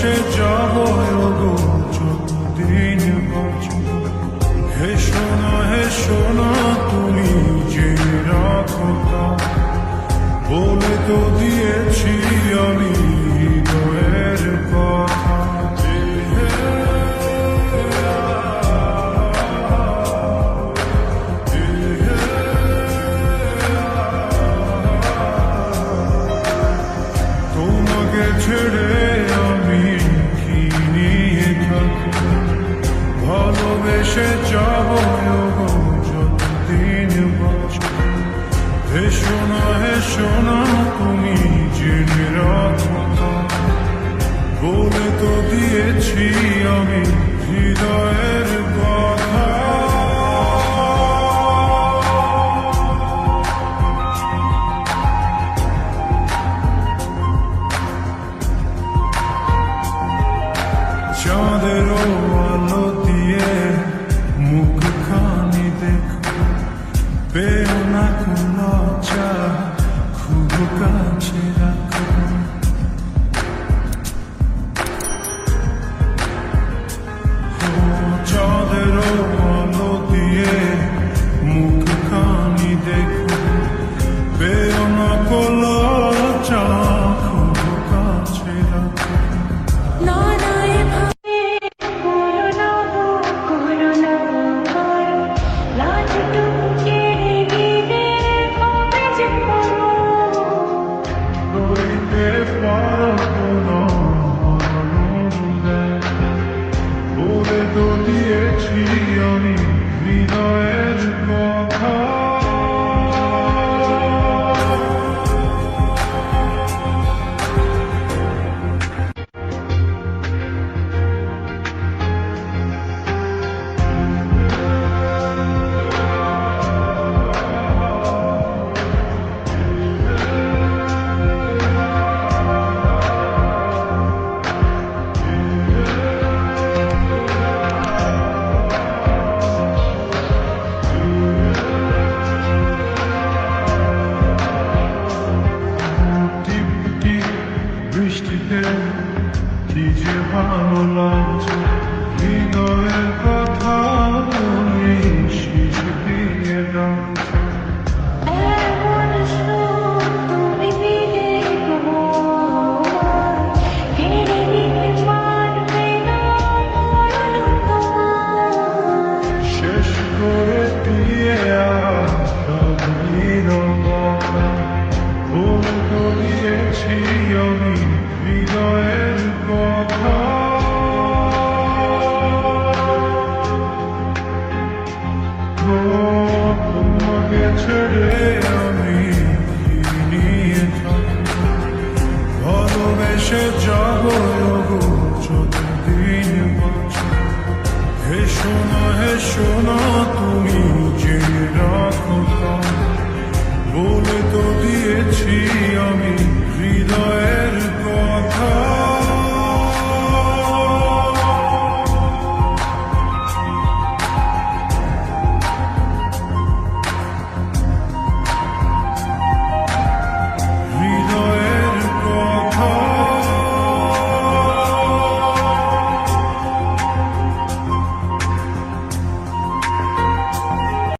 ভালোবেসে যাব গো যতদিন বাঁচব। হেসো না তুমি জেনে রাখো তা, বলে তো দিয়েছি আমি হৃদয়ের কথা। তোমাকে ছেড়ে আমি কি নিয়ে থাকি, ভালোবেসে যাব গো যতদিন বাঁচব। হেসো না তুমি জেনে রাখো তা, বলে তো দিয়েছি আমি হৃদয়ের কথা। চাঁদের আলো দিয়ে মুখখানি দেখো, পেও না কোনো চা, খুব কাছে রাখো। চাঁদের আলো দিয়ে মুখখানি দেখো, পেও না কোনো চা, খুব কাছে রাখো। বলে তো দিয়েছি আমি হৃদয়ের কথা। বৃষ্টিতে কি যে ভালো লাগছে, হৃদয়ের কথা তুমি শীষ দিয়ে ডাকছো। শেষ করে দিয়ে বলে তো দিয়েছি আমি হৃদয়ের কথা। তোমাকে ছেড়ে আমি কি নিয়ে থাকি, ভালোবেসে যাব গো যতদিন বাঁচব। হেসো না তুমি জেনে রাখো তা, বলে তো দিয়েছি আমি